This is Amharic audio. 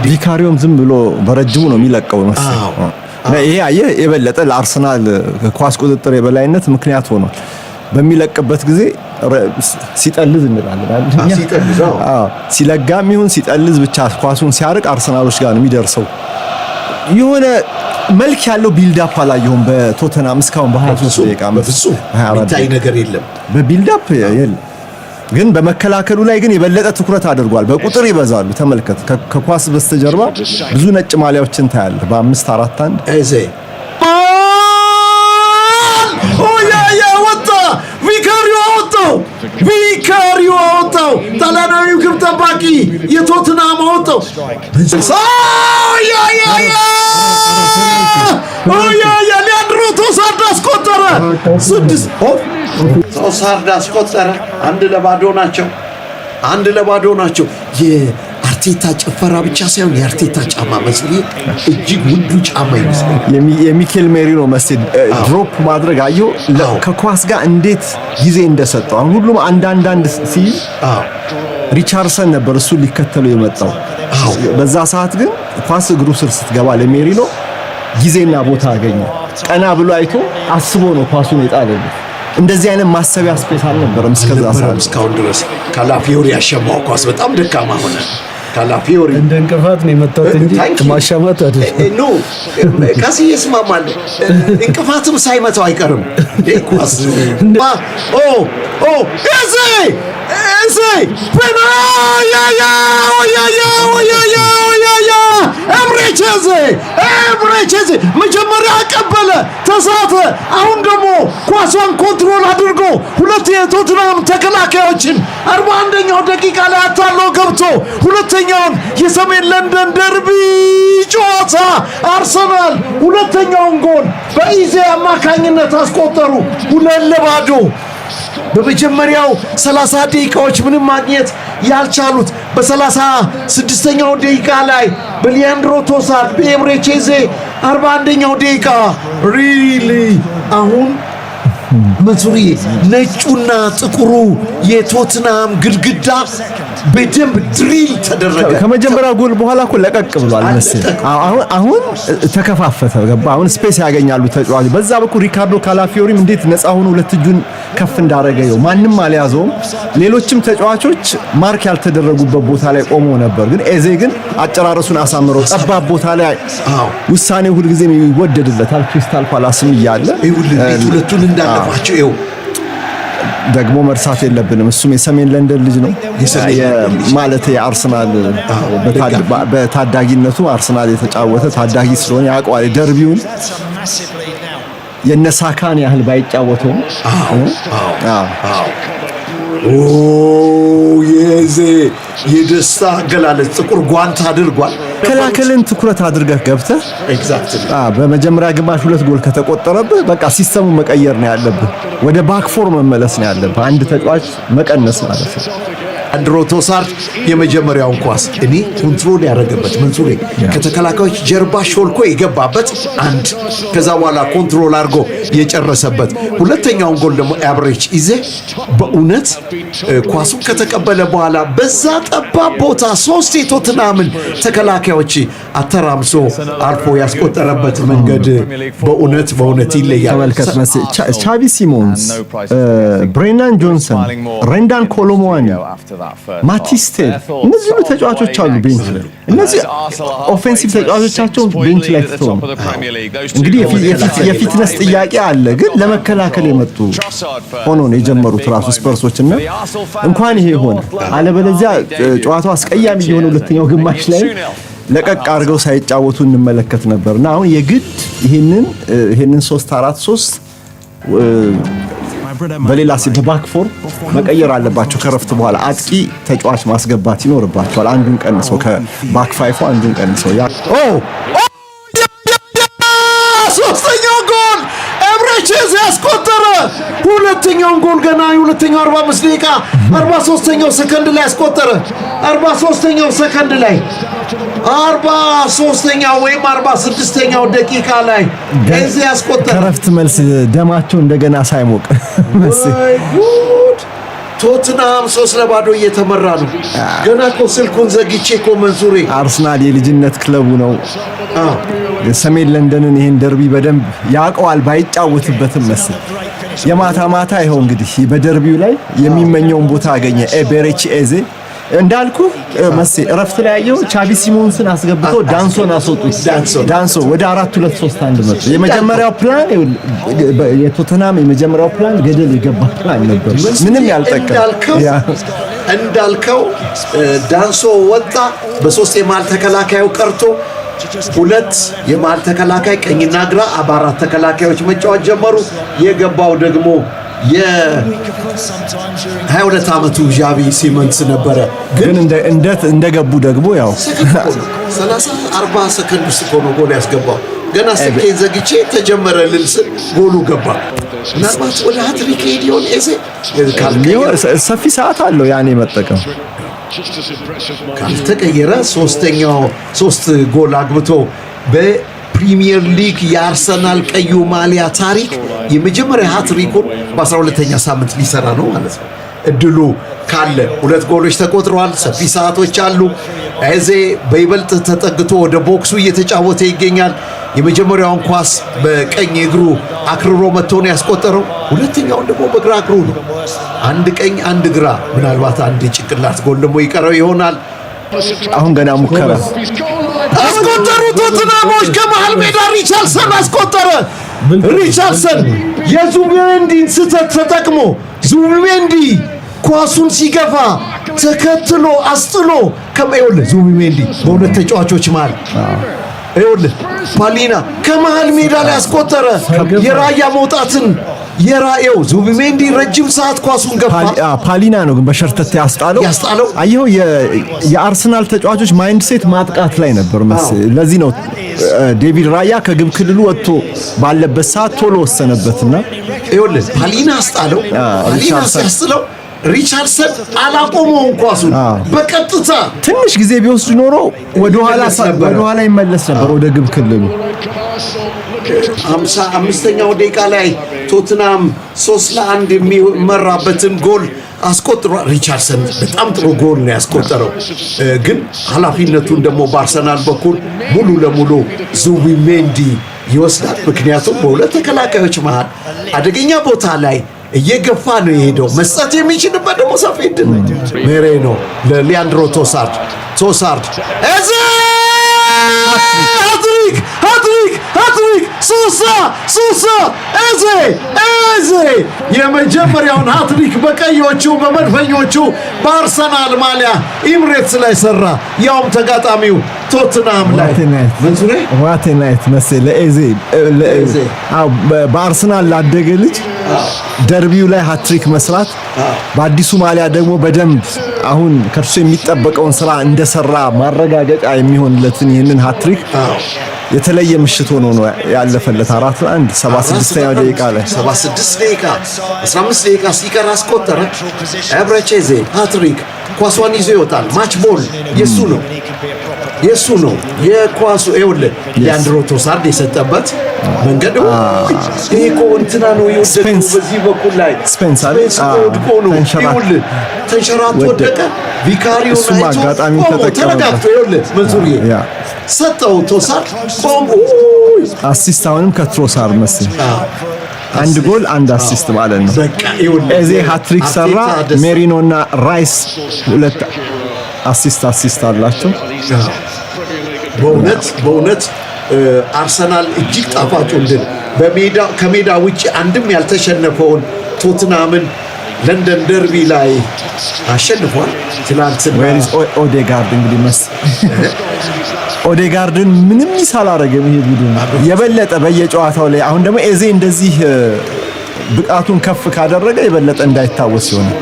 ቪካሪዮም ዝም ብሎ በረጅሙ ነው የሚለቀው መሰለኝ ይሄ አየህ የበለጠ ለአርሰናል ኳስ ቁጥጥር የበላይነት ምክንያት ሆኗል በሚለቅበት ጊዜ ሲጠልዝ እንላለን ሲለጋም ይሁን ሲጠልዝ ብቻ ኳሱን ሲያርቅ አርሰናሎች ጋር ነው የሚደርሰው የሆነ መልክ ያለው ቢልድ አፕ አላየሁም በቶተናም እስካሁን በ23 ደቂቃ በፍጹም የሚታይ ነገር የለም በቢልድ አፕ የለም ግን በመከላከሉ ላይ ግን የበለጠ ትኩረት አድርጓል በቁጥር ይበዛሉ ተመልከት ከኳስ በስተጀርባ ብዙ ነጭ ማሊያዎችን ታያለ በ5-4-1 ኤዜ ኦያያ ወጣ ቪካሪዮ ወጣው ጣሊያናዊው ግብ ጠባቂ የቶትናም ወጣው ኦያያ ሊያንድሮ ቶሳርድ አስቆጠረ 6 ቶሳርድ አስቆጠረ 1-0 ናቸው የአርቴታ ጭፈራ ብቻ ሳይሆን የአርቴታ ጫማ መስሊ እጅግ ውዱ ጫማ ይመስላል የሚኬል ሜሪኖ መስል ድሮፕ ማድረግ አየው ከኳስ ጋር እንዴት ጊዜ እንደሰጠው አሁን ሁሉም አንዳንድ ሲል ሪቻርድሰን ነበር እሱ ሊከተለው የመጣው በዛ ሰዓት ግን ኳስ እግሩ ስር ስትገባ ለሜሪኖ ጊዜና ቦታ አገኘ ቀና ብሎ አይቶ አስቦ ነው ኳሱን የጣለለት እንደዚህ አይነት ማሰቢያ ስፔስ አልነበረም እስከዛ ሰዓት እስካሁን ድረስ ካላፊዮሪ ያሸማው ኳስ በጣም ደካማ ሆነ ካላፊዮሪ እንደ እንቅፋት ነው የመጣው እንጂ ማሻማት አይደለም ኖ ካሲ ይስማማል እንቅፋትም ሳይመታው አይቀርም ኳስ ኤዜ ያ ኤብሬቼዜ መጀመሪያ አቀበለ ተሳተ አሁን ደግሞ ኳሷን ኮንትሮል አድርጎ ሁለት የቶትናም ተከላካዮችን 41ኛው ደቂቃ ላይ አታለው ገብቶ ሁለተኛውን የሰሜን ለንደን ደርቢ ጨዋታ አርሰናል ሁለተኛውን ጎል በኢዜ አማካኝነት አስቆጠሩ 2-0 በመጀመሪያው 30 ደቂቃዎች ምንም ማግኘት ያልቻሉት በ36ኛው ደቂቃ ላይ በሊያንድሮ ቶሳርድ በኤብሬቼዜ 41ኛው ደቂቃ ሪሊ አሁን መቱሪ ነጩና ጥቁሩ የቶትናም ግድግዳ በደንብ ድሪል ተደረገ ከመጀመሪያው ጎል በኋላ እኮ ለቀቅ ብሏል መሰለኝ አሁን ተከፋፈተ ገባ አሁን ስፔስ ያገኛሉ ተጫዋቾች በዛ በኩል ሪካርዶ ካላፊዮሪም እንዴት ነፃ ሆኖ ሁለት እጁን ከፍ እንዳረገው ማንንም አልያዘውም ሌሎችም ተጫዋቾች ማርክ ያልተደረጉበት ቦታ ላይ ቆሞ ነበር ግን ኤዜ ግን አጨራረሱን አሳምሮ ጠባብ ቦታ ላይ ውሳኔው ሁሉ ጊዜ ይወደድለታል ክሪስታል ፓላስም ይያለ ሁለቱን እንዳለፋቸው ደግሞ መርሳት የለብንም እሱም የሰሜን ለንደን ልጅ ነው ማለት የአርሰናል በታዳጊነቱ አርሰናል የተጫወተ ታዳጊ ስለሆነ ያውቀዋል ደርቢውን የነሳካን ያህል ባይጫወተው የዜ የደስታ አገላለጽ ጥቁር ጓንት አድርጓል ከላከልን ትኩረት አድርገህ ገብተህ ኤግዛክትሊ በመጀመሪያ ግማሽ 2 ጎል ከተቆጠረብህ በቃ ሲስተሙ መቀየር ነው ያለብህ ወደ ባክ ፎር መመለስ ነው ያለብህ አንድ ተጫዋች መቀነስ ማለት ነው አንድሮ ቶሳርድ የመጀመሪያውን ኳስ እኔ ኮንትሮል ያደረገበት መንሱሬ ከተከላካዮች ጀርባ ሾልኮ የገባበት አንድ ከዛ በኋላ ኮንትሮል አድርጎ የጨረሰበት ሁለተኛውን ጎል ደግሞ ኤብሬች ኢዜ በእውነት ኳሱን ከተቀበለ በኋላ በዛ ጠባብ ቦታ 3 የቶትናምን ተከላካዮች አተራምሶ አልፎ ያስቆጠረበት መንገድ በእውነት ይለያል ተመልከት ቻቪ ሲሞንስ ብሬናን ጆንሰን ሬንዳን ኮሎሞዋኒ ማቲስቴል እነዚህ ሁሉ ተጫዋቾች አሉ ቤንች ላይ እነዚህ ኦፌንሲቭ ተጫዋቾቻቸው ቤንች ላይ ተተው እንግዲህ የፊትነስ ጥያቄ አለ ግን ለመከላከል የመጡ ሆኖ ነው የጀመሩት ራሱ ስፐርሶችና እንኳን ይሄ ሆነ አለበለዚያ ጨዋታው አስቀያሚ የሆነ ሁለተኛው ግማሽ ላይ ለቀቅ አድርገው ሳይጫወቱ እንመለከት ነበርና አሁን የግድ ይሄንን 3-4-3 በሌላ በባክ ፎር መቀየር አለባቸው ከረፍት በኋላ አጥቂ ተጫዋች ማስገባት ይኖርባቸዋል አንዱን ቀንሰው ከባክ ፋይፉ አንዱን ቀንሰው ሶስተኛው ጎል ኤብሬቼዝ ያስቆጠረ ሁለተኛውን ጎል ገና የሁለተኛው 45 ደቂቃ 43ኛው ሰከንድ ላይ ያስቆጠረ 43ኛው ሰከንድ ላይ 43ኛው ወይም 46ኛው ደቂቃ ላይ ኤዜ ያስቆጠረ ከረፍት መልስ ደማቸው እንደገና ሳይሞቅ ቶትናም 3-0 እየተመራ ነው። ገና እኮ ስልኩን ዘግቼ እኮ መንሱሬ አርሰናል የልጅነት ክለቡ ነው። የሰሜን ለንደንን ይሄን ደርቢ በደንብ ያውቀዋል ባይጫወትበትም መሰል የማታ ማታ ይኸው እንግዲህ በደርቢው ላይ የሚመኘውን ቦታ አገኘ። ኤቤሬቺ ኤዜ እንዳልኩ መሴ እረፍት ላይ ያየው ቻቢ ሲሞንስን አስገብቶ ዳንሶን አስወጡት። ዳንሶ ወደ 4-2-3-1 መጡ። የመጀመሪያው ፕላን የቶተናም የመጀመሪያው ፕላን ገደል የገባ ፕላን ነበር፣ ምንም ያልጠቀም እንዳልከው ዳንሶ ወጣ። በሶስት የማል ተከላካዩ ቀርቶ ሁለት የማል ተከላካይ ቀኝና ግራ አባራት ተከላካዮች መጫወት ጀመሩ። የገባው ደግሞ የ22 ዓመቱ ዣቪ ሲመንስ ነበረ። ግን እንደገቡ ደግሞ ያው 30-40 ሰከንድ ውስጥ ሆኖ ጎል ያስገባው። ገና ስልኬን ዘግቼ ተጀመረ ልልስል ጎሉ ገባ። ምናልባት ወደ ሃትሪክ ሄዲዮን ኤዜ ሰፊ ሰዓት አለው ያኔ መጠቀም ካልተቀየረ ሶስት ጎል አግብቶ በፕሪሚየር ሊግ የአርሰናል ቀዩ ማሊያ ታሪክ የመጀመሪያ ሃትሪኩን በ12ኛ ሳምንት ሊሰራ ነው ማለት ነው። እድሉ ካለ 2 ጎሎች ተቆጥረዋል። ሰፊ ሰዓቶች አሉ። ኤዜ በይበልጥ ተጠግቶ ወደ ቦክሱ እየተጫወተ ይገኛል። የመጀመሪያውን ኳስ በቀኝ እግሩ አክርሮ መጥቶ ነው ያስቆጠረው። ሁለተኛውን ደግሞ በግራ እግሩ ነው። አንድ ቀኝ አንድ ግራ፣ ምናልባት አንድ ጭንቅላት ጎል ደግሞ ይቀረው ይሆናል። አሁን ገና ሙከራ አስቆጠሩ ቶትናሞች። ከመሃል ሜዳ ሪቻርልሰን አስቆጠረ። ሪቻርልሰን የዙቢሜንዲን ስህተት ተጠቅሞ ዙቢሜንዲ ኳሱን ሲገፋ ተከትሎ አስጥሎ ከመይወል ዙቢሜንዲ በሁለት ተጫዋቾች መሃል ይወል ፓሊና ከመሃል ሜዳ ላይ አስቆጠረ። የራያ መውጣትን የራኤው ዙቢሜንዲ ረጅም ሰዓት ኳሱን ገፋ። ፓሊና ነው ግን በሸርተት ያስጣለው። አየው የአርሰናል ተጫዋቾች ማይንድ ሴት ማጥቃት ላይ ነበር መሰለኝ። ለዚህ ነው ዴቪድ ራያ ከግብ ክልሉ ወጥቶ ባለበት ሰዓት ቶሎ ወሰነበትና ይወል ፓሊና አስጣለው። ፓሊና ሲያስጥለው ሪቻርልሰን አላቆመውም ኳሱን በቀጥታ ትንሽ ጊዜ ቢወስድ ኖሮ ወደ ኋላ ይመለስ ነበር ወደ ግብ ክልሉ። 55ኛው ደቂቃ ላይ ቶትናም 3-1 የሚመራበትን ጎል አስቆጥሯል። ሪቻርልሰን በጣም ጥሩ ጎል ነው ያስቆጠረው። ግን ኃላፊነቱን ደግሞ በአርሰናል በኩል ሙሉ ለሙሉ ዙቢሜንዲ ይወስዳል። ምክንያቱም በሁለት ተከላካዮች መሃል አደገኛ ቦታ ላይ እየገፋ ነው የሄደው። መስጠት የሚችልበት ደግሞ ሰፊ ዕድል ሜሬ ነው ለሊያንድሮ ቶሳርድ ኤዜ ሃትሪክ ሱሳ ኤዜ የመጀመሪያውን ሃትሪክ በቀዮቹ በመድፈኞቹ በአርሰናል ማሊያ ኢምሬትስ ላይ ሰራ። ያውም ተጋጣሚው ቶትናም ላይ ዋት ናይት መሰለ ኤዜ በአርሰናል ላደገ ልጅ ደርቢው ላይ ሃትሪክ መስራት በአዲሱ ማሊያ ደግሞ በደንብ አሁን ከርሱ የሚጠበቀውን ስራ እንደሰራ ማረጋገጫ የሚሆንለትን ይህንን ሃትሪክ የተለየ ምሽት ሆኖ ነው ያለፈለት። 4-1 76ኛው ደቂቃ ላይ 76 ደቂቃ 15 ደቂቃ ሲቀር አስቆጠረ። ኤብሬቼዜ ሃትሪክ ኳሷን ይዞ ይወጣል። ማች ቦል የሱ ነው የኳሱ ይኸውልህ ሊያንድሮ ቶሳርድ የሰጠበት መንገድ ይሄኮ እንትና ነው የወደቀው። በዚህ በኩል ላይ ስፔንሰር ወድቆ ነው ይኸውልህ ተንሸራቶ ወደቀ። ቪካሪዮ አጋጣሚ ተጠቀመበት። ይኸውልህ መንሱርዬ ሰጠው ቶሳርድ ቆም አሲስት አሁንም ከትሮሳር መስል አንድ ጎል አንድ አሲስት ማለት ነው። ኤዜ ሃትሪክ ሰራ። ሜሪኖና ራይስ ሁለት አሲስት አላቸው። በእውነት አርሰናል እጅግ ጣፋጭ ድል ከሜዳ ውጪ አንድም ያልተሸነፈውን ቶትናምን ለንደን ደርቢ ላይ አሸንፏል። ትናንትና ኦዴጋርድ እንግዲህ ኦዴጋርድን ምንም ይሳል አረገም። ይሄ ቡድን የበለጠ በየጨዋታው ላይ አሁን ደግሞ ኤዜ እንደዚህ ብቃቱን ከፍ ካደረገ የበለጠ እንዳይታወስ ይሆናል።